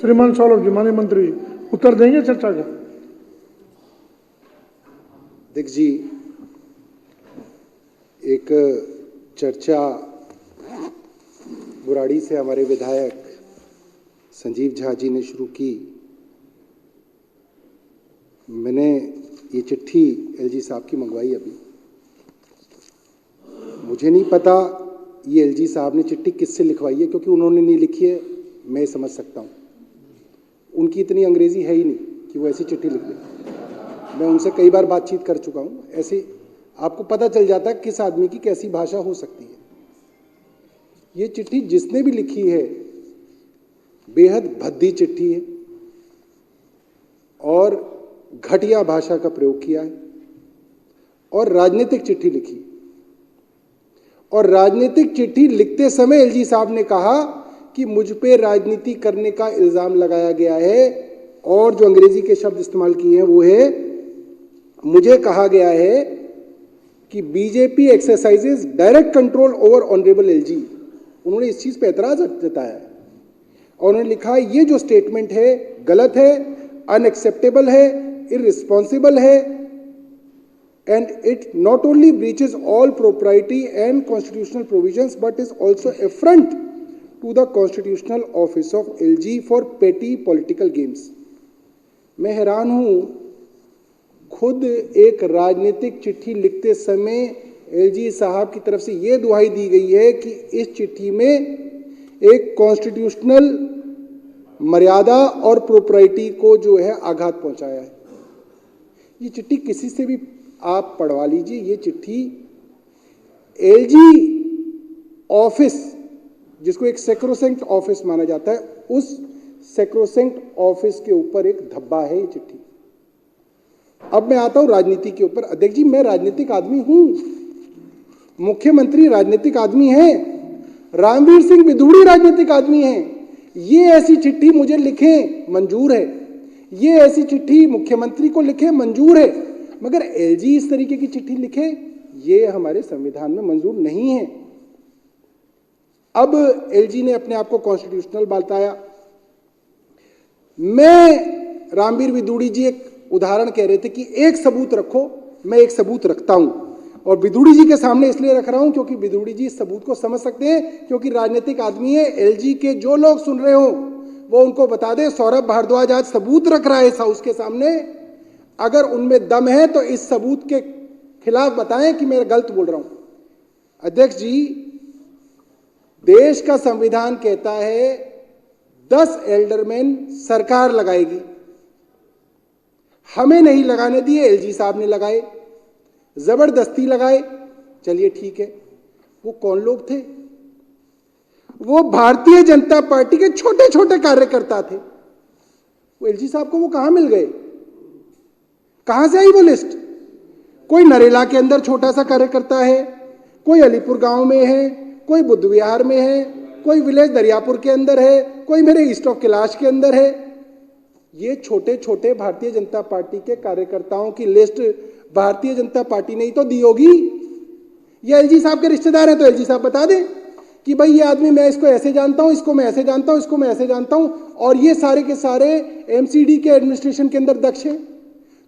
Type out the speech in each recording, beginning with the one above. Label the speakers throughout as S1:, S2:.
S1: श्रीमान सौरभ जी, माननीय मंत्री उत्तर देंगे चर्चा का।
S2: देख जी, एक चर्चा बुराड़ी से हमारे विधायक संजीव झा जी ने शुरू की। मैंने ये चिट्ठी एलजी साहब की मंगवाई अभी। मुझे नहीं पता ये एलजी साहब ने चिट्ठी किससे लिखवाई है, क्योंकि उन्होंने नहीं लिखी है, मैं समझ सकता हूँ। उनकी इतनी अंग्रेजी है ही नहीं कि वो ऐसी चिट्ठी लिख दें। मैं उनसे कई बार बातचीत कर चुका हूँ। ऐसे आपको पता चल जाता है किस आदमी की कैसी भाषा हो सकती है। ये चिट्ठी जिसने भी लिखी है बेहद भद्दी चिट्ठी है और घटिया भाषा का प्रयोग किया है और राजनीतिक चिट्ठी लिखी। और राजनीतिक चिट्ठी लिखते समय एलजी साहब ने कहा कि मुझ पे राजनीति करने का इल्जाम लगाया गया है, और जो अंग्रेजी के शब्द इस्तेमाल किए हैं वो है, मुझे कहा गया है कि BJP exercises direct control over honourable LG. उन्होंने इस चीज पे एतराज जताया है और उन्होंने लिखा ये जो स्टेटमेंट है गलत है, अनएक्सेप्टेबल है, इररिस्पॉन्सिबल है, and it not only breaches all propriety and constitutional provisions but is also affront to the constitutional office of LG for petty political games। मैं हैरान हूं, खुद एक राजनीतिक चिट्ठी लिखते समय एलजी साहब की तरफ से यह दुहाई दी गई है कि इस चिट्ठी में एक कॉन्स्टिट्यूशनल मर्यादा और प्रोप्राइटी को जो है आघात पहुंचाया है। ये चिट्ठी किसी से भी आप पढ़वा लीजिए। ये चिट्ठी एलजी ऑफिस, जिसको एक सेक्रोसेंट ऑफिस माना जाता है, उस सेक्रोसेंट ऑफिस के ऊपर एक धब्बा है ये चिट्ठी। अब मैं आता हूं राजनीति के ऊपर। अध्यक्ष जी, मैं राजनीतिक आदमी हूं, मुख्यमंत्री राजनीतिक आदमी हैं, रामवीर सिंह विधूड़ी राजनीतिक आदमी हैं। ये ऐसी चिट्ठी मुझे लिखें मंजूर है, ये ऐसी चिट्ठी मुख्यमंत्री को लिखे मंजूर है, मगर एलजी इस तरीके की चिट्ठी लिखे ये हमारे संविधान में मंजूर नहीं है। अब एलजी ने अपने आप को कॉन्स्टिट्यूशनल बताया। मैं रामवीर विधूड़ी जी एक उदाहरण कह रहे थे कि एक सबूत रखो, मैं एक सबूत रखता हूं और विधूड़ी जी के सामने इसलिए रख रहा हूं क्योंकि विधूड़ी जी इस सबूत को समझ सकते हैं, क्योंकि राजनीतिक आदमी है। एलजी के जो लोग सुन रहे हो वो उनको बता दे, सौरभ भारद्वाज आज सबूत रख रहा है इस हाउस के सामने। अगर उनमें दम है तो इस सबूत के खिलाफ बताएं कि मैं गलत बोल रहा हूं। अध्यक्ष जी, देश का संविधान कहता है 10 एल्डरमैन सरकार लगाएगी, हमें नहीं लगाने दिए, एलजी साहब ने लगाए, जबरदस्ती लगाए। चलिए ठीक है, वो कौन लोग थे? वो भारतीय जनता पार्टी के छोटे छोटे कार्यकर्ता थे। वो एलजी साहब को वो कहां मिल गए? कहां से आई वो लिस्ट? कोई नरेला के अंदर छोटा सा कार्यकर्ता है, कोई अलीपुर गांव में है, कोई बुद्ध विहार में है, कोई विलेज दरियापुर के अंदर है, कोई मेरे ईस्ट ऑफ कैलाश के अंदर है। ये छोटे छोटे भारतीय जनता पार्टी के कार्यकर्ताओं की लिस्ट भारतीय जनता पार्टी ने ही तो दी होगी। ये एलजी साहब के रिश्तेदार हैं तो एलजी साहब बता दें कि भाई ये आदमी, मैं इसको ऐसे जानता हूं, इसको मैं ऐसे जानता हूं, इसको मैं ऐसे जानता हूं, और ये सारे के सारे एमसीडी के एडमिनिस्ट्रेशन के अंदर दक्ष हैं।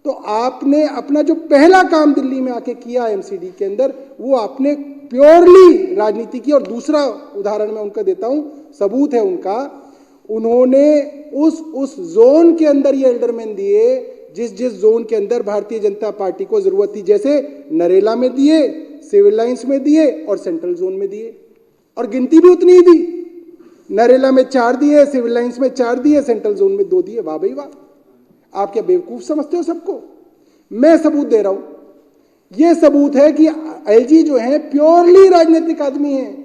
S2: तो आपने अपना जो पहला काम दिल्ली में आके किया एमसीडी के अंदर, वो आपने प्योरली राजनीति की। और दूसरा उदाहरण मैं उनका देता हूं, सबूत है उनका, उन्होंने उस जोन के अंदर ये एल्डरमैन दिए जिस जोन के अंदर भारतीय जनता पार्टी को जरूरत थी। जैसे नरेला में दिए, सिविल लाइंस में दिए और सेंट्रल जोन में दिए, और गिनती भी उतनी ही दी। नरेला में 4 दिए, सिविल लाइंस में 4 दिए, सेंट्रल जोन में 2 दिए। वाह भाई वाह, आप क्या बेवकूफ समझते हो सबको? मैं सबूत दे रहा हूं। यह सबूत है कि एलजी जो है प्योरली राजनीतिक आदमी है,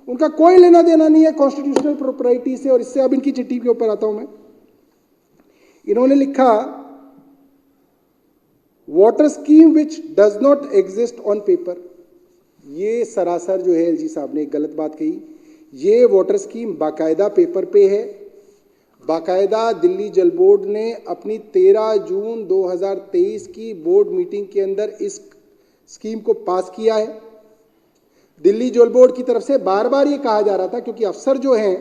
S2: उनका कोई लेना देना नहीं है कॉन्स्टिट्यूशनल प्रोप्राइटी से। और इससे अब इनकी चिट्ठी के ऊपर आता हूं मैं। इन्होंने लिखा, water scheme which does not exist on paper. ये सरासर जो है एलजी साहब ने एक गलत बात कही। ये वाटर स्कीम बाकायदा पेपर पे है, बाकायदा दिल्ली जल बोर्ड ने अपनी 13 जून 2023 की बोर्ड मीटिंग के अंदर इस स्कीम को पास किया है। दिल्ली जल बोर्ड की तरफ से बार बार ये कहा जा रहा था, क्योंकि अफसर जो हैं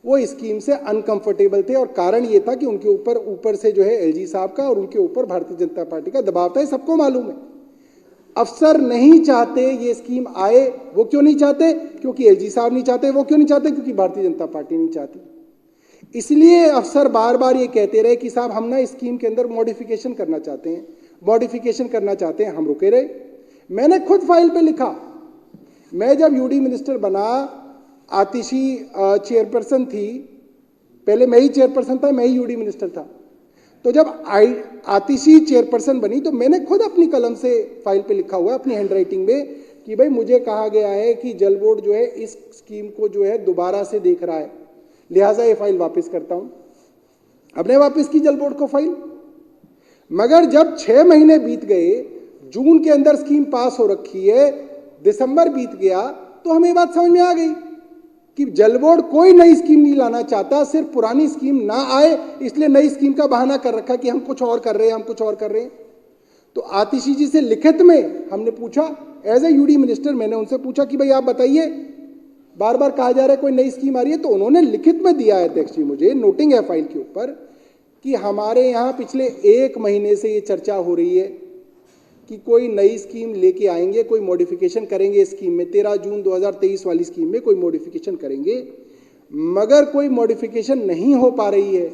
S2: वो स्कीम से अनकंफर्टेबल थे और कारण ये था कि उनके ऊपर से जो है एलजी साहब का और उनके ऊपर भारतीय जनता पार्टी का दबाव था, ये सबको मालूम है। अफसर नहीं चाहते ये स्कीम आए। वो क्यों नहीं चाहते? क्योंकि एलजी साहब नहीं चाहते। वो क्यों नहीं चाहते? क्योंकि भारतीय जनता पार्टी नहीं चाहती। इसलिए अफसर बार बार ये कहते रहे कि साहब हम ना इस स्कीम के अंदर मॉडिफिकेशन करना चाहते हैं, मॉडिफिकेशन करना चाहते हैं। हम रुके रहे। मैंने खुद फाइल पे लिखा। मैं जब यूडी मिनिस्टर बना, आतिशी चेयरपर्सन थी, पहले मैं ही चेयरपर्सन था, मैं ही यूडी मिनिस्टर था। तो जब आतिशी चेयरपर्सन बनी तो मैंने खुद अपनी कलम से फाइल पे लिखा हुआ है, अपनी हैंडराइटिंग में, कि भाई मुझे कहा गया है कि जल बोर्ड जो है इस स्कीम को जो है दोबारा से देख रहा है, लिहाजा ये फाइल वापस करता हूं। हमने वापस की जल बोर्ड को फाइल। मगर जब 6 महीने बीत गए, जून के अंदर स्कीम पास हो रखी है, दिसंबर बीत गया, तो हमें बात समझ में आ गई कि जल बोर्ड कोई नई स्कीम नहीं लाना चाहता, सिर्फ पुरानी स्कीम ना आए इसलिए नई स्कीम का बहाना कर रखा कि हम कुछ और कर रहे हैं, हम कुछ और कर रहे हैं। तो आतिशी जी से लिखित में हमने पूछा, एज ए यूडी मिनिस्टर मैंने उनसे पूछा कि भाई आप बताइए, बार बार कहा जा रहा है कोई नई स्कीम आ रही है। तो उन्होंने लिखित में दिया है अध्यक्ष जी, मुझे नोटिंग है फाइल के ऊपर, कि हमारे यहाँ पिछले 1 महीने से ये चर्चा हो रही है कि कोई नई स्कीम लेके आएंगे, कोई मॉडिफिकेशन करेंगे स्कीम में, 13 जून 2023 वाली स्कीम में कोई मॉडिफिकेशन करेंगे, मगर कोई मॉडिफिकेशन नहीं हो पा रही है।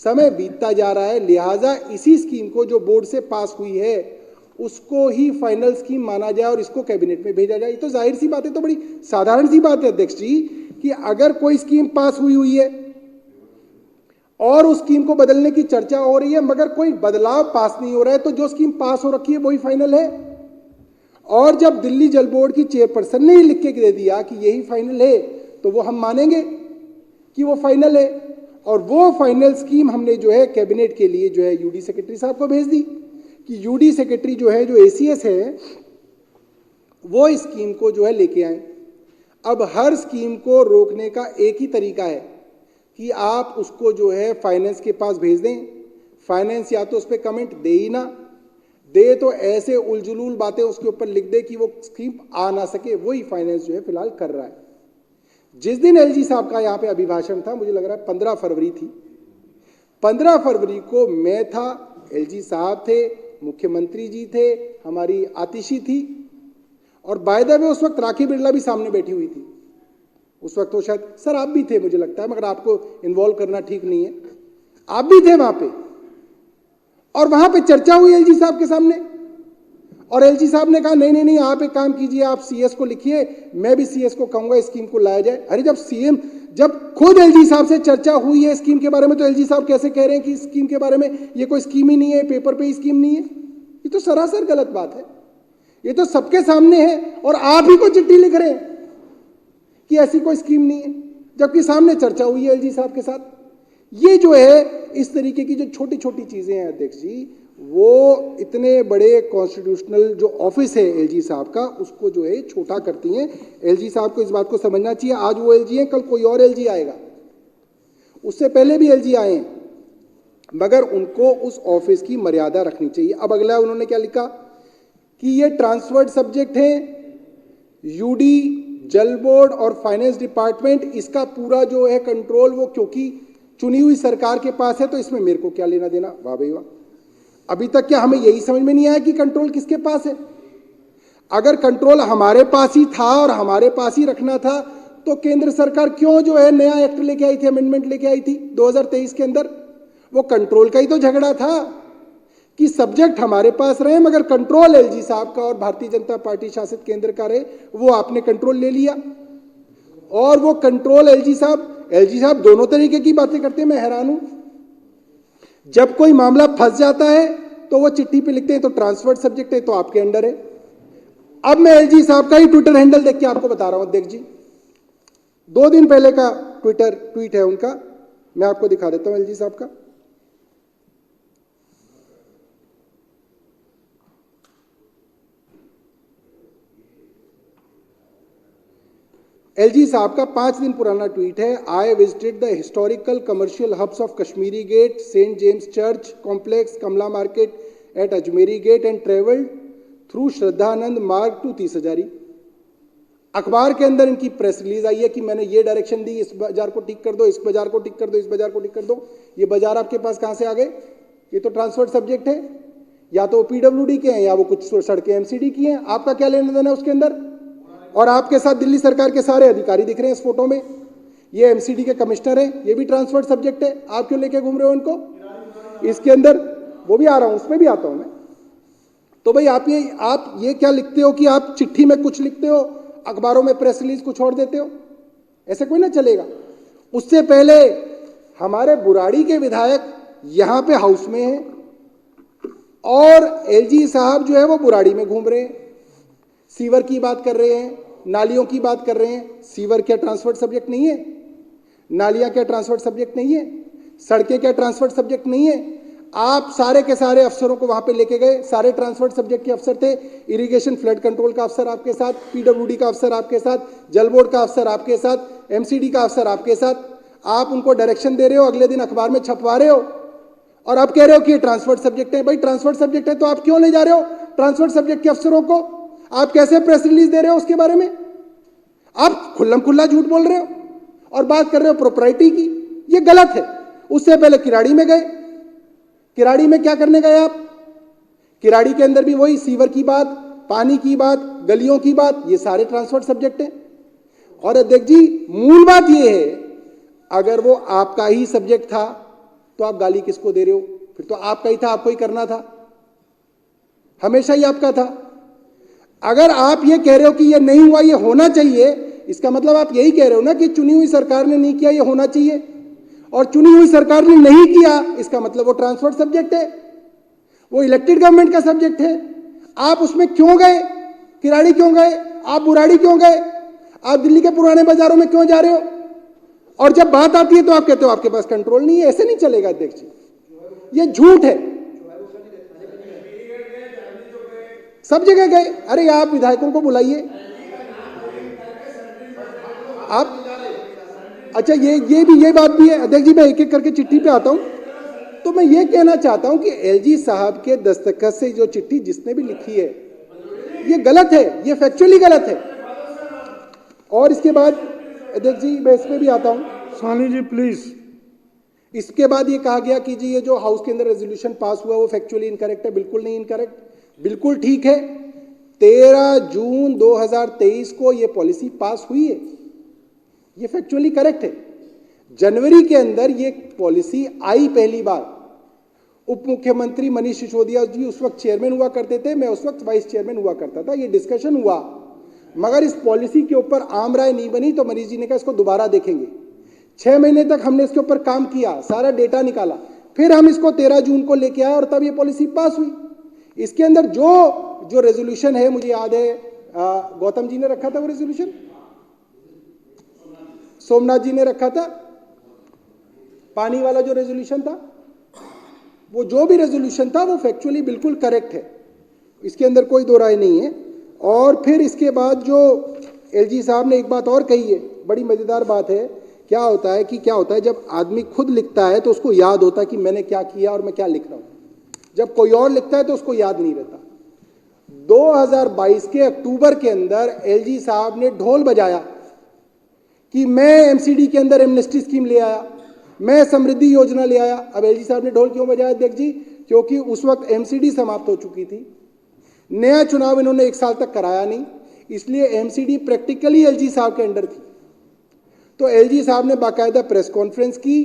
S2: समय बीतता जा रहा है, लिहाजा इसी स्कीम को जो बोर्ड से पास हुई है उसको ही फाइनल स्कीम माना जाए और इसको कैबिनेट में भेजा जाए। तो जाहिर सी बात है, तो बड़ी साधारण सी बात है अध्यक्ष जी, कि अगर कोई स्कीम पास हुई है और उस स्कीम को बदलने की चर्चा हो रही है मगर कोई बदलाव पास नहीं हो रहा है, तो जो स्कीम पास हो रखी है वही फाइनल है। और जब दिल्ली जल बोर्ड की चेयरपर्सन ने लिख के दे दिया कि यही फाइनल है, तो वो हम मानेंगे कि वो फाइनल है। और वो फाइनल स्कीम हमने जो है कैबिनेट के लिए जो है यूडी सेक्रेटरी साहब को भेज दी कि यूडी सेक्रेटरी जो है, जो एसीएस है, वो इस स्कीम को जो है लेके आए। अब हर स्कीम को रोकने का एक ही तरीका है कि आप उसको जो है फाइनेंस के पास भेज दें। फाइनेंस या तो उस पर कमेंट दे ही ना दे, तो ऐसे उलझुलूल बातें उसके ऊपर लिख दे कि वो स्कीम आ ना सके। वही फाइनेंस जो है फिलहाल कर रहा है। जिस दिन एलजी साहब का यहाँ पे अभिभाषण था, मुझे लग रहा है 15 फरवरी थी, 15 फरवरी को मैं था, एलजी साहब थे, मुख्यमंत्री जी थे, हमारी आतिशी थी, और बाय द वे उस वक्त राखी बिरला भी सामने बैठी हुई थी। उस वक्त तो शायद सर आप भी थे, मुझे लगता है, मगर आपको इन्वॉल्व करना ठीक नहीं है, आप भी थे वहां पे। और वहां पे चर्चा हुई एलजी साहब के सामने, और एलजी साहब ने कहा नहीं नहीं नहीं, आप एक काम कीजिए, आप सीएस को लिखिए, मैं भी सीएस को कहूंगा स्कीम को लाया जाए। अरे जब खुद एलजी साहब से चर्चा हुई है स्कीम के बारे में, तो एलजी साहब कैसे कह रहे हैं कि स्कीम के बारे में ये कोई स्कीम ही नहीं है, पेपर पे स्कीम नहीं है? ये तो सरासर गलत बात है। ये तो सबके सामने है, और आप ही को चिट्ठी लिख रहे हैं कि ऐसी कोई स्कीम नहीं है, जबकि सामने चर्चा हुई है एलजी साहब के साथ। ये जो है इस तरीके की जो छोटी छोटी चीजें हैं अध्यक्ष जी, वो इतने बड़े कॉन्स्टिट्यूशनल जो ऑफिस है एलजी साहब का, उसको जो है छोटा करती हैं। एलजी साहब को इस बात को समझना चाहिए, आज वो एलजी है, कल कोई और एलजी आएगा, उससे पहले भी एलजी आए हैं, मगर उनको उस ऑफिस की मर्यादा रखनी चाहिए। अब अगला उन्होंने क्या लिखा कि ये ट्रांसफर्ड सब्जेक्ट है, यूडी, जल बोर्ड और फाइनेंस डिपार्टमेंट, इसका पूरा जो है कंट्रोल वो क्योंकि चुनी हुई सरकार के पास है, तो इसमें मेरे को क्या लेना देना। वाह भाई वाह, अभी तक क्या हमें यही समझ में नहीं आया कि कंट्रोल किसके पास है? अगर कंट्रोल हमारे पास ही था और हमारे पास ही रखना था, तो केंद्र सरकार क्यों जो है नया एक्ट लेके आई थी, अमेंडमेंट लेके आई थी 2023 के अंदर? वो कंट्रोल का ही तो झगड़ा था कि सब्जेक्ट हमारे पास रहे मगर कंट्रोल एलजी साहब का और भारतीय जनता पार्टी शासित केंद्र का रहे। वो आपने कंट्रोल ले लिया, और वो कंट्रोल एलजी साहब दोनों तरीके की बातें करते हैं। मैं हैरान हूं, जब कोई मामला फंस जाता है तो वो चिट्ठी पे लिखते हैं तो ट्रांसफर्ड सब्जेक्ट है, तो आपके अंडर है। अब मैं एलजी साहब का ही ट्विटर हैंडल देख के आपको बता रहा हूं अध्यक्ष जी, 2 दिन पहले का ट्वीट है उनका, मैं आपको दिखा देता हूं एलजी साहब का। एलजी साहब का 5 दिन पुराना ट्वीट है। I visited the historical commercial hubs of Kashmiri gate, Saint James church complex, Kamla market at Ajmeri gate and travelled through Shraddhanand Marg to 30 Hazari. अखबार के अंदर इनकी प्रेस रिलीज आई है कि मैंने ये डायरेक्शन दी, इस बाजार को ठीक कर दो, इस बाजार को ठीक कर दो, इस बाजार को ठीक कर दो। ये बाजार आपके पास कहां से आ गए? ये तो ट्रांसफर सब्जेक्ट है, या तो पीडब्ल्यूडी के हैं या वो कुछ सड़कें एमसीडी की हैं। आपका क्या लेना देना है उसके अंदर? और आपके साथ दिल्ली सरकार के सारे अधिकारी दिख रहे हैं इस फोटो में। ये एमसीडी के कमिश्नर हैं, ये भी ट्रांसफर सब्जेक्ट है। आप क्यों लेके घूम रहे हो इनको? इसके अंदर वो भी आ रहा हूं, उसमें भी आता हूं मैं। तो भाई आप ये क्या लिखते हो कि आप चिट्ठी में कुछ लिखते हो, अखबारों में प्रेस रिलीज कुछ और देते हो? ऐसे कोई ना चलेगा। उससे पहले हमारे बुराड़ी के विधायक यहां पे हाउस में हैं और एलजी साहब जो है वो बुराड़ी में घूम रहे हैं, सीवर की बात कर रहे हैं, नालियों की बात कर रहे हैं। सीवर क्या ट्रांसफर सब्जेक्ट नहीं है? नालियां क्या ट्रांसफर सब्जेक्ट नहीं है? सड़कें क्या ट्रांसफर सब्जेक्ट नहीं है? आप सारे के सारे अफसरों को वहां पे लेके गए, सारे ट्रांसपोर्ट सब्जेक्ट के अफसर थे। इरिगेशन फ्लड कंट्रोल का अफसर आपके साथ, पीडब्ल्यूडी का अफसर आपके साथ, जल बोर्ड का अफसर आपके साथ, एमसीडी का अफसर आपके साथ। आप उनको डायरेक्शन दे रहे हो, अगले दिन अखबार में छपवा रहे हो और आप कह रहे हो कि ये ट्रांसपोर्ट सब्जेक्ट है। भाई ट्रांसपोर्ट सब्जेक्ट है तो आप क्यों ले जा रहे हो ट्रांसपोर्ट सब्जेक्ट के अफसरों को? आप कैसे प्रेस रिलीज दे रहे हो उसके बारे में? आप खुल्लम खुल्ला झूठ बोल रहे हो और बात कर रहे हो प्रोपराइटी की। ये गलत है। उससे पहले किराड़ी में गए, किराड़ी में क्या करने गए आप? किराड़ी के अंदर भी वही सीवर की बात, पानी की बात, गलियों की बात, ये सारे ट्रांसपोर्ट सब्जेक्ट हैं। और अध्यक्ष जी, मूल बात ये है, अगर वो आपका ही सब्जेक्ट था तो आप गाली किसको दे रहे हो? फिर तो आपका ही था, आपको ही करना था, हमेशा ही आपका था। अगर आप ये कह रहे हो कि ये नहीं हुआ, ये होना चाहिए, इसका मतलब आप यही कह रहे हो ना कि चुनी हुई सरकार ने नहीं किया, ये होना चाहिए। और चुनी हुई सरकार ने नहीं किया, इसका मतलब वो ट्रांसपोर्ट सब्जेक्ट है, वो इलेक्टेड गवर्नमेंट का सब्जेक्ट है। आप उसमें क्यों गए? किराड़ी क्यों गए? आप बुराड़ी क्यों गए? आप दिल्ली के पुराने बाजारों में क्यों जा रहे हो? और जब बात आती है तो आप कहते हो आपके पास कंट्रोल नहीं है। ऐसे नहीं चलेगा अध्यक्ष जी, ये झूठ है। सब जगह गए। अरे आप विधायकों को बुलाइए आप। अच्छा, ये बात भी है अध्यक्ष जी। मैं एक एक करके चिट्ठी पे आता हूं। तो मैं ये कहना चाहता हूं कि एलजी साहब के दस्तखत से जो चिट्ठी जिसने भी लिखी है, ये गलत है, ये फैक्चुअली गलत है। और इसके बाद अध्यक्ष जी मैं इसमें भी आता हूं।
S1: सानी जी प्लीज।
S2: इसके बाद ये कहा गया कि जी ये जो हाउस के अंदर रेजोल्यूशन पास हुआ वो फैक्चुअली इनकरेक्ट है। बिल्कुल नहीं इनकरेक्ट, बिल्कुल ठीक है। 13 जून 2023 को ये पॉलिसी पास हुई है, ये फैक्चुअली करेक्ट है। जनवरी के अंदर ये पॉलिसी आई पहली बार। उप मुख्यमंत्री मनीष सिसोदिया जी उस वक्त चेयरमैन हुआ करते थे, मैं उस वक्त वाइस चेयरमैन हुआ करता था। ये डिस्कशन हुआ, मगर इस पॉलिसी के ऊपर आम राय नहीं बनी, तो मनीष जी ने कहा इसको दोबारा देखेंगे। 6 महीने तक हमने इसके ऊपर काम किया, सारा डेटा निकाला, फिर हम इसको 13 जून को लेके आए और तब ये पॉलिसी पास हुई। इसके अंदर जो रेजोल्यूशन है, मुझे याद है गौतम जी ने रखा था वो रेजोल्यूशन, सोमनाथ जी ने रखा था, पानी वाला जो रेजोल्यूशन था, वो जो भी रेजोल्यूशन था वो फैक्चुअली बिल्कुल करेक्ट है, इसके अंदर कोई दो राय नहीं है। और फिर इसके बाद जो एलजी साहब ने एक बात और कही है, बड़ी मजेदार बात है। क्या होता है जब आदमी खुद लिखता है तो उसको याद होता है कि मैंने क्या किया और मैं क्या लिख रहा हूं। जब कोई और लिखता है तो उसको याद नहीं रहता। 2022 के अक्टूबर के अंदर एलजी साहब ने ढोल बजाया कि मैं एमसीडी के अंदर एमनेस्टी स्कीम ले आया, मैं समृद्धि योजना ले आया। अब एलजी साहब ने ढोल क्यों बजाया अध्यक्ष जी? क्योंकि उस वक्त एमसीडी समाप्त हो चुकी थी, नया चुनाव इन्होंने 1 साल तक कराया नहीं, इसलिए एमसीडी प्रैक्टिकली एलजी साहब के अंडर थी। तो एलजी साहब ने बाकायदा प्रेस कॉन्फ्रेंस की,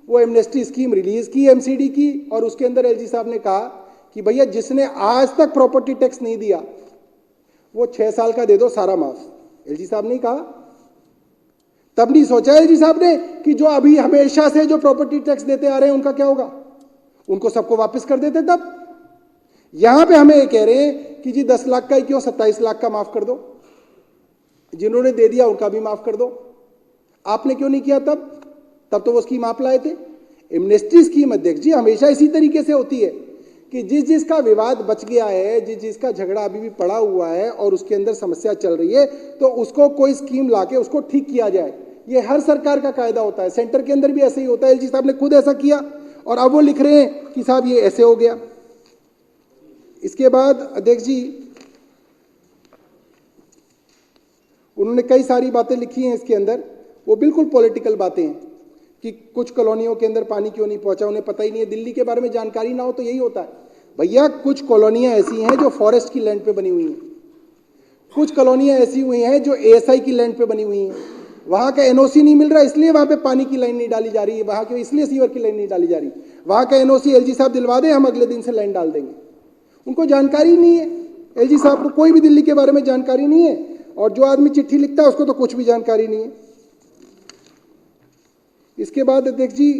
S2: वो एमनेस्टी स्कीम रिलीज की एमसीडी की, और उसके अंदर एलजी साहब ने कहा कि भैया जिसने आज तक प्रॉपर्टी टैक्स नहीं दिया वो 6 साल का दे दो, सारा माफ। एलजी साहब ने कहा, तब नहीं सोचा एलजी साहब ने कि जो अभी हमेशा से जो प्रॉपर्टी टैक्स देते आ रहे हैं उनका क्या होगा, उनको सबको वापस कर देते। तब यहां पे हमें ये कह रहे हैं कि जी 10 लाख का ही क्यों 27 लाख का माफ कर दो, जिन्होंने दे दिया उनका भी माफ कर दो। आपने क्यों नहीं किया? तब तो वो स्कीम आप लाए थे। एमनेस्टी स्कीम अध्यक्ष जी हमेशा इसी तरीके से होती है कि जिसका विवाद बच गया है, जिसका झगड़ा अभी भी पड़ा हुआ है और उसके अंदर समस्या चल रही है, तो उसको कोई स्कीम लाके उसको ठीक किया जाए। ये हर सरकार का कायदा होता है, सेंटर के अंदर भी ऐसे ही होता है। एलजी साहब ने खुद ऐसा किया और अब वो लिख रहे हैं कि साहब ये ऐसे हो गया। इसके बाद अध्यक्ष जी उन्होंने कई सारी बातें लिखी हैं इसके अंदर, वो बिल्कुल पॉलिटिकल बातें हैं कि कुछ कॉलोनियों के अंदर पानी क्यों नहीं पहुंचा, उन्हें पता ही नहीं है। दिल्ली के बारे में जानकारी ना हो तो यही होता है भैया। कुछ कॉलोनियां ऐसी हैं जो फॉरेस्ट की लैंड पे बनी हुई हैं, कुछ कॉलोनियां ऐसी हुई हैं जो एएसआई की लैंड पे बनी हुई हैं। वहां का एनओसी नहीं मिल रहा, इसलिए वहां पे पानी की लाइन नहीं डाली जा रही है, वहां के इसलिए सीवर की लाइन नहीं डाली जा रही। वहां का एनओसी एलजी साहब दिलवा दें, हम अगले दिन से लाइन डाल देंगे। उनको जानकारी नहीं है, एलजी साहब को कोई भी दिल्ली के बारे में जानकारी नहीं है, और जो आदमी चिट्ठी लिखता है उसको तो कुछ भी जानकारी नहीं है। इसके बाद अध्यक्ष जी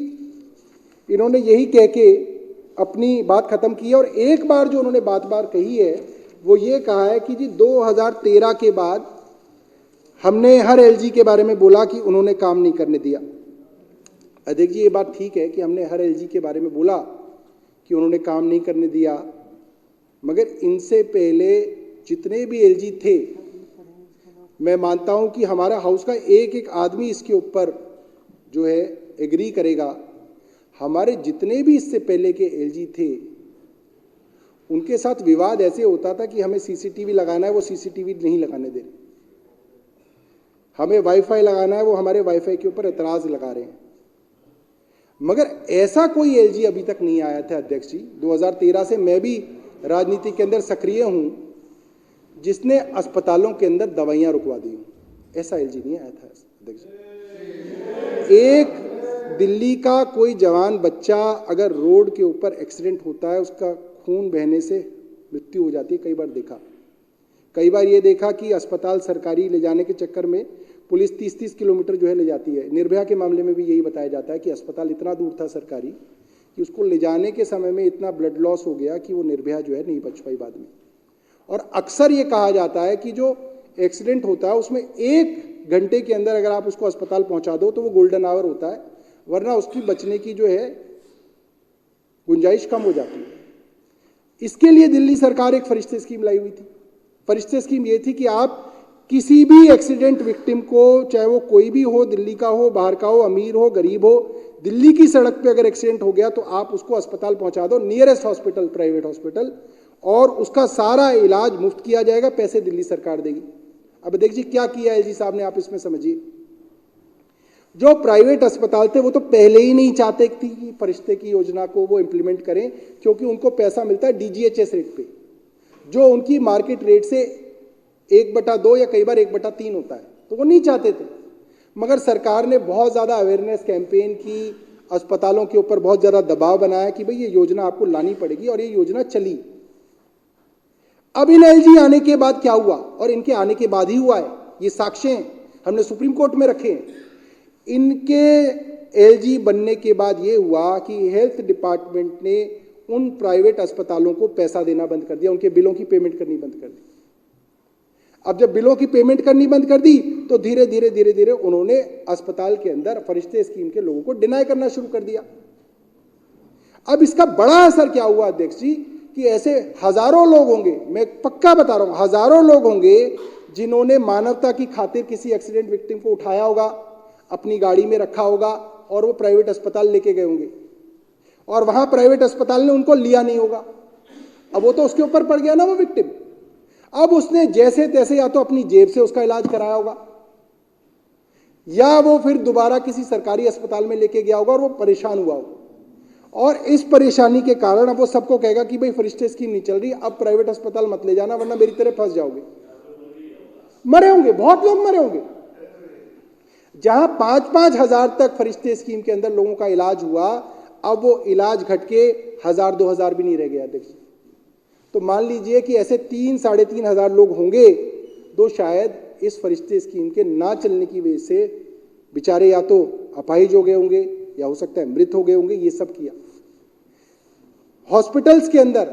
S2: इन्होंने यही कह के अपनी बात खत्म की है, और एक बार जो उन्होंने बार कही है वो ये कहा है कि जी 2013 के बाद हमने हर एलजी के बारे में बोला कि उन्होंने काम नहीं करने दिया। अध्यक्ष जी ये बात ठीक है कि हमने हर एलजी के बारे में बोला कि उन्होंने काम नहीं करने दिया, मगर इनसे पहले जितने भी एलजी थे, मैं मानता हूं कि हमारा हाउस का एक एक आदमी इसके ऊपर जो है एग्री करेगा, हमारे जितने भी इससे पहले के एलजी थे उनके साथ विवाद ऐसे होता था कि हमें सीसीटीवी लगाना है, वो सीसीटीवी नहीं लगाने दे रहे, हमें वाईफाई लगाना है, वो हमारे वाईफाई के ऊपर एतराज लगा रहे हैं। मगर ऐसा कोई एलजी अभी तक नहीं आया था अध्यक्ष जी, 2013 से मैं भी राजनीति के अंदर सक्रिय हूं, जिसने अस्पतालों के अंदर दवाइयां रुकवा दी हूं। ऐसा एलजी नहीं आया था अध्यक्ष जी। एक दिल्ली का कोई जवान बच्चा अगर रोड के ऊपर एक्सीडेंट होता है, उसका खून बहने से मृत्यु हो जाती है। कई बार देखा, कई बार ये देखा कि अस्पताल सरकारी ले जाने के चक्कर में पुलिस 30-30 किलोमीटर जो है ले जाती है। निर्भया के मामले में भी यही बताया जाता है कि अस्पताल इतना दूर था सरकारी कि उसको ले जाने के समय में इतना ब्लड लॉस हो गया कि वो निर्भया जो है नहीं बच पाई बाद में। और अक्सर ये कहा जाता है कि जो एक्सीडेंट होता है उसमें 1 घंटे के अंदर अगर आप उसको अस्पताल पहुंचा दो तो वो गोल्डन आवर होता है, वरना उसकी बचने की जो है गुंजाइश कम हो जाती है। इसके लिए दिल्ली सरकार एक फरिश्ते स्कीम लाई हुई थी। फरिश्ते स्कीम ये थी कि आप किसी भी एक्सीडेंट विक्टिम को, चाहे वो कोई भी हो, दिल्ली का हो, बाहर का हो, अमीर हो, गरीब हो, दिल्ली की सड़क पे अगर एक्सीडेंट हो गया तो आप उसको अस्पताल पहुंचा दो, नियरेस्ट हॉस्पिटल, प्राइवेट हॉस्पिटल, और उसका सारा इलाज मुफ्त किया जाएगा, पैसे दिल्ली सरकार देगी। अब देखिए क्या किया एलजी साहब ने, आप इसमें समझिए। जो प्राइवेट अस्पताल थे वो तो पहले ही नहीं चाहते थी कि फरिश्ते की योजना को वो इंप्लीमेंट करें, क्योंकि उनको पैसा मिलता है डीजीएचएस रेट पे, जो उनकी मार्केट रेट से 1/2 या कई बार 1/3 होता है, तो वो नहीं चाहते थे। मगर सरकार ने बहुत ज़्यादा अवेयरनेस कैंपेन की, अस्पतालों के ऊपर बहुत ज़्यादा दबाव बनाया कि भाई ये योजना आपको लानी पड़ेगी, और ये योजना चली। अब इन एलजी आने के बाद क्या हुआ, और इनके आने के बाद ही हुआ है, ये साक्ष्य हैं, हमने सुप्रीम कोर्ट में रखे हैं। इनके एलजी बनने के बाद ये हुआ कि हेल्थ डिपार्टमेंट ने उन प्राइवेट अस्पतालों को पैसा देना बंद कर दिया, उनके बिलों की पेमेंट करनी बंद कर दी। अब जब बिलों की पेमेंट करनी बंद कर दी तो धीरे धीरे उन्होंने अस्पताल के अंदर फरिश्ते स्कीम के लोगों को डिनाई करना शुरू कर दिया। अब इसका बड़ा असर क्या हुआ अध्यक्ष जी, कि ऐसे हजारों लोग होंगे, मैं पक्का बता रहा हूं, हजारों लोग होंगे जिन्होंने मानवता की खातिर किसी एक्सीडेंट विक्टिम को उठाया होगा, अपनी गाड़ी में रखा होगा, और वो प्राइवेट अस्पताल लेके गए होंगे, और वहां प्राइवेट अस्पताल ने उनको लिया नहीं होगा। अब वो तो उसके ऊपर पड़ गया ना वो विक्टिम। अब उसने जैसे तैसे या तो अपनी जेब से उसका इलाज कराया होगा, या वो फिर दोबारा किसी सरकारी अस्पताल में लेके गया होगा, और वो परेशान हुआ होगा। और इस परेशानी के कारण अब वो सबको कहेगा कि भाई फरिश्ते स्कीम नहीं चल रही, अब प्राइवेट अस्पताल मत ले जाना, वरना मेरी तरह फंस जाओगे। मरे होंगे, बहुत लोग मरे होंगे। जहां 5-5 हजार तक फरिश्ते स्कीम के अंदर लोगों का इलाज हुआ, अब वो इलाज घट के 1000-2000 हजार भी नहीं रह गया अध्यक्ष। तो मान लीजिए कि ऐसे 3-3.5 हजार लोग होंगे जो शायद इस फरिश्ते स्कीम के ना चलने की वजह से बेचारे या तो अपाहिज हो गए होंगे, या हो सकता है मृत हो गए होंगे। ये सब किया। हॉस्पिटल्स के अंदर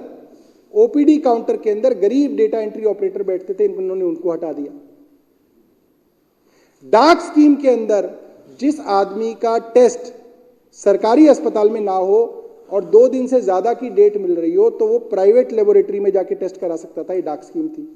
S2: ओपीडी काउंटर के अंदर गरीब डेटा एंट्री ऑपरेटर बैठते थे, इन्होंने उनको हटा दिया। डाक स्कीम के अंदर जिस आदमी का टेस्ट सरकारी अस्पताल में ना हो और 2 दिन से ज्यादा की डेट मिल रही हो, तो वो प्राइवेट लेबोरेटरी में जाके टेस्ट करा सकता था। ये डाक स्कीम थी।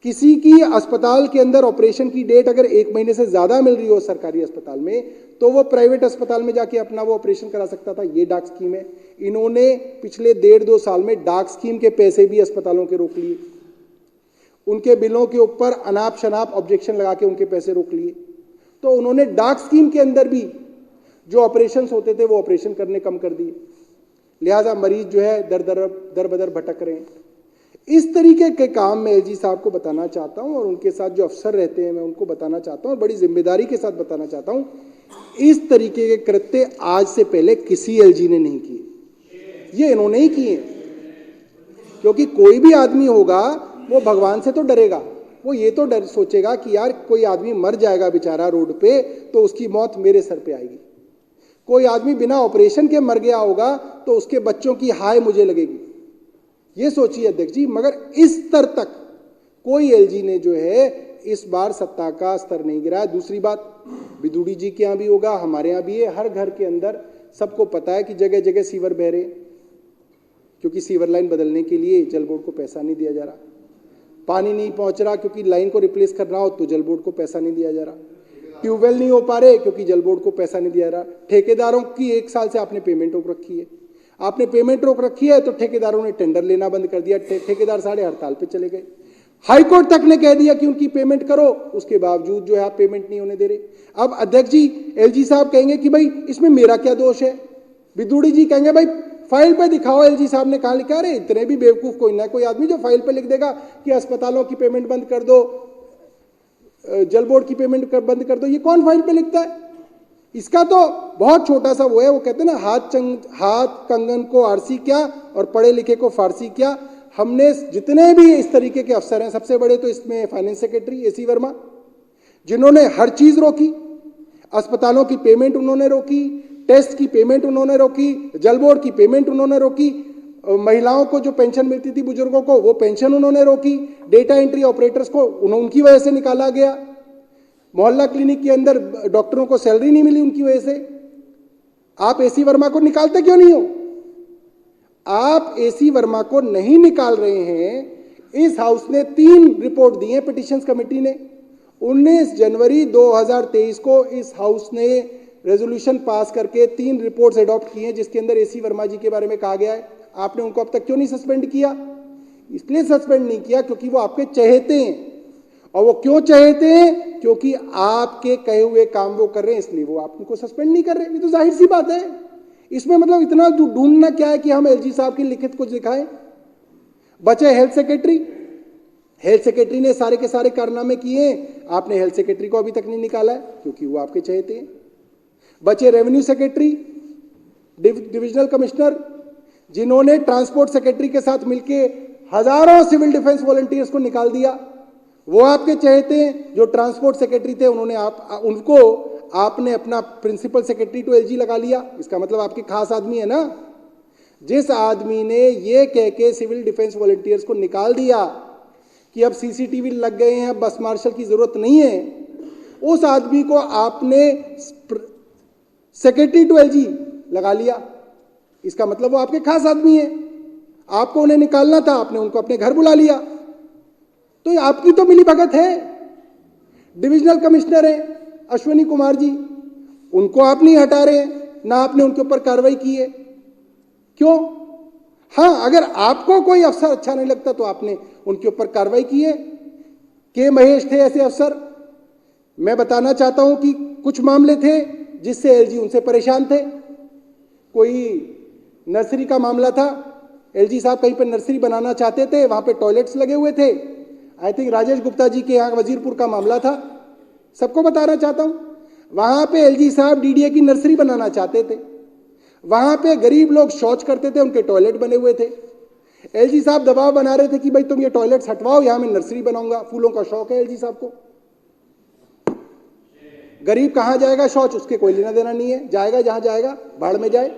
S2: किसी की अस्पताल के अंदर ऑपरेशन की डेट अगर 1 महीने से ज्यादा मिल रही हो सरकारी अस्पताल में, तो वो प्राइवेट अस्पताल में जाके अपना वो ऑपरेशन करा सकता था। ये डाक स्कीम है। इन्होंने पिछले 1.5-2 साल में डाक स्कीम के पैसे भी अस्पतालों के रोक लिए। उनके बिलों के ऊपर अनाप शनाप ऑब्जेक्शन लगा के उनके पैसे रोक लिए। तो उन्होंने डार्क स्कीम के अंदर भी जो ऑपरेशंस होते थे वो ऑपरेशन करने कम कर दिए, लिहाजा मरीज जो है दर बदर भटक रहे हैं। इस तरीके के काम मैं एलजी साहब को बताना चाहता हूं और उनके साथ जो अफसर रहते हैं मैं उनको बताना चाहता हूं और बड़ी जिम्मेदारी के साथ बताना चाहता हूं, इस तरीके के कृत्य आज से पहले किसी एलजी ने नहीं किए, ये इन्होंने ही किए। क्योंकि कोई भी आदमी होगा वो भगवान से तो डरेगा, वो ये तो डर सोचेगा कि यार कोई आदमी मर जाएगा बेचारा रोड पे तो उसकी मौत मेरे सर पे आएगी, कोई आदमी बिना ऑपरेशन के मर गया होगा तो उसके बच्चों की हाय मुझे लगेगी, ये सोचिए अध्यक्ष जी। मगर इस स्तर तक कोई एलजी ने जो है इस बार सत्ता का स्तर नहीं गिराया। दूसरी बात, बिदुड़ी जी के यहाँ भी होगा, हमारे यहाँ भी है, हर घर के अंदर सबको पता है कि जगह जगह सीवर बह रहे, क्योंकि सीवर लाइन बदलने के लिए जल बोर्ड को पैसा नहीं दिया जा रहा, पानी नहीं पहुंच रहा क्योंकि लाइन को रिप्लेस करना हो तो जल बोर्ड को पैसा नहीं दिया जा रहा, ट्यूबवेल नहीं हो पा रहे क्योंकि जल बोर्ड को पैसा नहीं दिया जा रहा, ठेकेदारों की 1 साल से आपने पेमेंट रोक रखी है, आपने पेमेंट रोक रखी है तो ठेकेदारों ने टेंडर लेना बंद कर दिया, ठेकेदार सारे हड़ताल पे चले गए, हाईकोर्ट तक ने कह दिया कि उनकी पेमेंट करो, उसके बावजूद जो है आप पेमेंट नहीं होने दे रहे। अब अध्यक्ष जी, एलजी साहब कहेंगे कि भाई इसमें मेरा क्या दोष है, बिदुड़ी जी कहेंगे भाई फाइल पे दिखाओ एलजी साहब ने कहां लिखा। अरे इतने भी बेवकूफ कोई ना कोई आदमी जो फाइल पे लिख देगा कि अस्पतालों की पेमेंट बंद कर दो, जल बोर्ड की पेमेंट बंद कर दो, ये कौन फाइल पे लिखता है? इसका तो बहुत छोटा सा वो है, वो कहते हैं ना हाथ कंगन को आरसी क्या और पढ़े लिखे को फारसी क्या। हमने जितने भी इस तरीके के अफसर हैं, सबसे बड़े तो इसमें फाइनेंस सेक्रेटरी एसी वर्मा, जिन्होंने हर चीज रोकी, अस्पतालों की पेमेंट उन्होंने रोकी, टेस्ट की पेमेंट उन्होंने रोकी, जल बोर्ड की पेमेंट उन्होंने रोकी, महिलाओं को जो पेंशन मिलती थी बुजुर्गों को वो पेंशन उन्होंने रोकी, डेटा एंट्री ऑपरेटर्स को उनकी वजह से निकाला गया, मोहल्ला क्लिनिक के अंदर डॉक्टरों को सैलरी नहीं मिली उनकी वजह से। आप एसी वर्मा को निकालते क्यों नहीं हो? आप एसी वर्मा को नहीं निकाल रहे हैं। इस हाउस ने 3 रिपोर्ट दी है पिटिशंस कमेटी ने। 19 जनवरी 2023 को इस हाउस ने रेजोल्यूशन पास करके 3 रिपोर्ट्स अडॉप्ट की हैं जिसके अंदर एसी वर्मा जी के बारे में कहा गया है। आपने उनको अब तक क्यों नहीं सस्पेंड किया? इसलिए सस्पेंड नहीं किया क्योंकि वो आपके चहेते हैं। और वो क्यों चहेते हैं? क्योंकि आपके कहे हुए काम वो कर रहे हैं, इसलिए वो आप उनको सस्पेंड नहीं कर रहे। ये तो जाहिर सी बात है। इसमें मतलब इतना ढूंढना क्या है कि हम एलजी साहब की लिखित कुछ दिखाएं। बचे हेल्थ सेक्रेटरी। हेल्थ सेक्रेटरी ने सारे के सारे कारनामे किए, आपने हेल्थ सेक्रेटरी को अभी तक नहीं निकाला है क्योंकि वो आपके चहेते हैं। बचे रेवेन्यू सेक्रेटरी, डिविजनल कमिश्नर, जिन्होंने ट्रांसपोर्ट सेक्रेटरी के साथ मिलकर हजारों सिविल डिफेंस वॉलंटियर्स को निकाल दिया, वो आपके चहेते हैं। जो ट्रांसपोर्ट सेक्रेटरी थे उन्होंने उनको आपने अपना प्रिंसिपल सेक्रेटरी टू एलजी लगा लिया। इसका मतलब आपके खास आदमी है ना। जिस आदमी ने ये कह के सिविल डिफेंस वॉलंटियर्स को निकाल दिया कि अब सीसीटीवी लग गए हैं, अब बस मार्शल की जरूरत नहीं है, उस आदमी को आपने सेक्रेटरी टू एलजी लगा लिया। इसका मतलब वो आपके खास आदमी है। आपको उन्हें निकालना था, आपने उनको अपने घर बुला लिया। तो ये आपकी तो मिली भगत है। डिविजनल कमिश्नर है अश्विनी कुमार जी, उनको आप नहीं हटा रहे, ना आपने उनके ऊपर कार्रवाई की है। क्यों? हाँ, अगर आपको कोई अफसर अच्छा नहीं लगता तो आपने उनके ऊपर कार्रवाई की है। के महेश थे ऐसे अफसर। मैं बताना चाहता हूं कि कुछ मामले थे जिससे एलजी उनसे परेशान थे। कोई नर्सरी का मामला था, एलजी साहब कहीं पर नर्सरी बनाना चाहते थे, वहां पे टॉयलेट्स लगे हुए थे। आई थिंक राजेश गुप्ता जी के यहाँ वजीरपुर का मामला था, सबको बताना चाहता हूं। वहां पे एलजी साहब डीडीए की नर्सरी बनाना चाहते थे, वहां पे गरीब लोग शौच करते थे, उनके टॉयलेट बने हुए थे। एलजी साहब दबाव बना रहे थे कि भाई तुम ये टॉयलेट्स हटवाओ, यहां मैं नर्सरी बनाऊंगा। फूलों का शौक है एलजी साहब को। गरीब कहां जाएगा शौच, उसके कोई लेना देना नहीं है, जाएगा जहां जाएगा, भाड़ में जाए।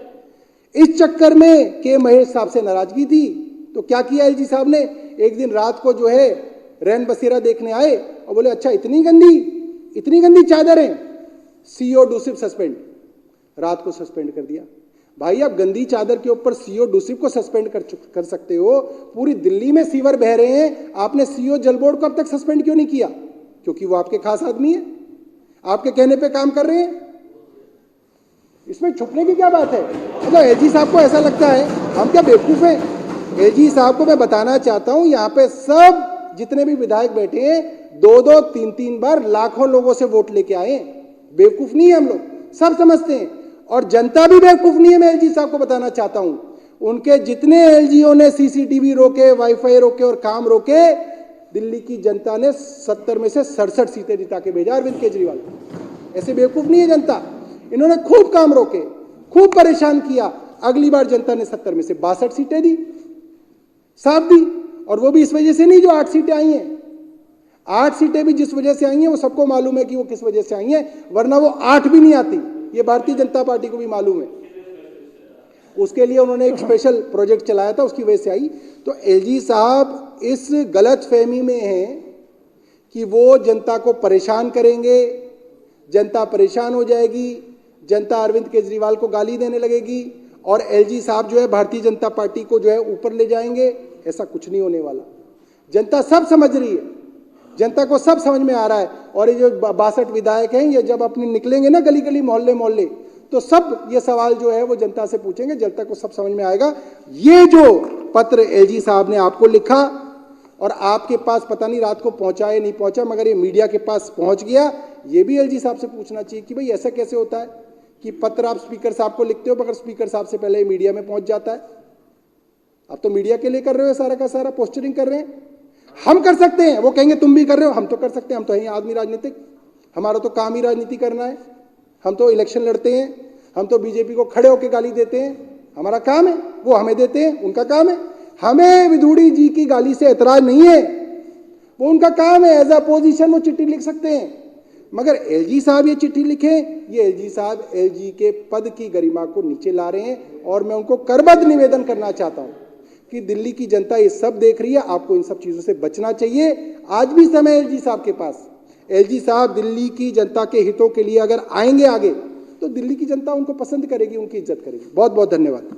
S2: इस चक्कर में के महेश साहब से नाराजगी थी, तो क्या किया एलजी साहब ने, एक दिन रात को जो है रैन बसेरा देखने आए और बोले अच्छा इतनी गंदी चादर है, सीओ डूसिफ सस्पेंड। रात को सस्पेंड कर दिया। भाई आप गंदी चादर के ऊपर सीओ डूसिफ को सस्पेंड कर सकते हो। पूरी दिल्ली में सीवर बह रहे हैं, आपने सीओ जल बोर्ड को अब तक सस्पेंड क्यों नहीं किया? क्योंकि वो आपके खास आदमी है, आपके कहने पे काम कर रहे हैं। इसमें छुपने की क्या बात है? मतलब एलजी साहब को ऐसा लगता है हम क्या बेवकूफ हैं? एलजी साहब को मैं बताना चाहता हूं, यहाँ पे सब जितने भी विधायक बैठे हैं 2-2, 3-3 बार लाखों लोगों से वोट लेके आए हैं। बेवकूफ नहीं है हम लोग, सब समझते हैं। और जनता भी बेवकूफ नहीं है, मैं एलजी साहब को बताना चाहता हूं। उनके जितने एलजीओ ने सीसीटीवी रोके, वाईफाई रोके और काम रोके, दिल्ली की जनता ने 70 में से 67 सीटें जिता के भेजा अरविंद केजरीवाल को। ऐसे बेवकूफ नहीं है जनता। इन्होंने खूब काम रोके, खूब परेशान किया। अगली बार जनता ने 70 में से 62 सीटें दी, साफ दी। और वो भी इस वजह से नहीं जो 8 सीटें आई हैं। 8 सीटें भी जिस वजह से आई हैं वो सबको मालूम है कि वो किस वजह से आई हैं, वरना वो 8 भी नहीं आती। ये भारतीय जनता पार्टी को भी मालूम है। उसके लिए उन्होंने एक स्पेशल प्रोजेक्ट चलाया था, उसकी वजह से आई। तो एलजी साहब इस गलत फहमी में हैं कि वो जनता को परेशान करेंगे, जनता परेशान हो जाएगी, जनता अरविंद केजरीवाल को गाली देने लगेगी और एलजी साहब जो है भारतीय जनता पार्टी को जो है ऊपर ले जाएंगे। ऐसा कुछ नहीं होने वाला। जनता सब समझ रही है, जनता को सब समझ में आ रहा है। और ये जो 62 विधायक हैं, ये जब अपने निकलेंगे ना गली गली मोहल्ले मोहल्ले, तो सब ये सवाल जो है वो जनता से पूछेंगे, जनता को सब समझ में आएगा। ये जो पत्र एलजी साहब ने आपको लिखा और आपके पास पता नहीं रात को पहुंचा या नहीं पहुंचा, मगर ये मीडिया के पास पहुंच गया, ये भी एलजी साहब से पूछना चाहिए कि भाई ऐसा कैसे होता है कि पत्र आप स्पीकर साहब को लिखते हो मगर स्पीकर साहब से पहले मीडिया में पहुंच जाता है। आप तो मीडिया के लिए कर रहे हो सारा का सारा, पोस्टरिंग कर रहे हैं। हम कर सकते हैं, वो कहेंगे तुम भी कर रहे हो, हम तो कर सकते हैं। हम तो हैं आदमी राजनीतिक, हमारा तो काम ही राजनीति करना है। हम तो इलेक्शन लड़ते हैं, हम तो बीजेपी को खड़े होकर गाली देते हैं, हमारा काम है। वो हमें देते हैं, उनका काम है। हमें विधूड़ी जी की गाली से एतराज नहीं है, वो उनका काम है। एज अपोजिशन वो चिट्ठी लिख सकते हैं, मगर एलजी साहब ये चिट्ठी लिखे, ये एलजी साहब एलजी के पद की गरिमा को नीचे ला रहे हैं। और मैं उनको करबद्ध निवेदन करना चाहता हूं कि दिल्ली की जनता ये सब देख रही है, आपको इन सब चीजों से बचना चाहिए। आज भी समय एलजी साहब के पास। एलजी साहब दिल्ली की जनता के हितों के लिए अगर आएंगे आगे, तो दिल्ली की जनता उनको पसंद करेगी, उनकी इज्जत करेगी। बहुत बहुत धन्यवाद।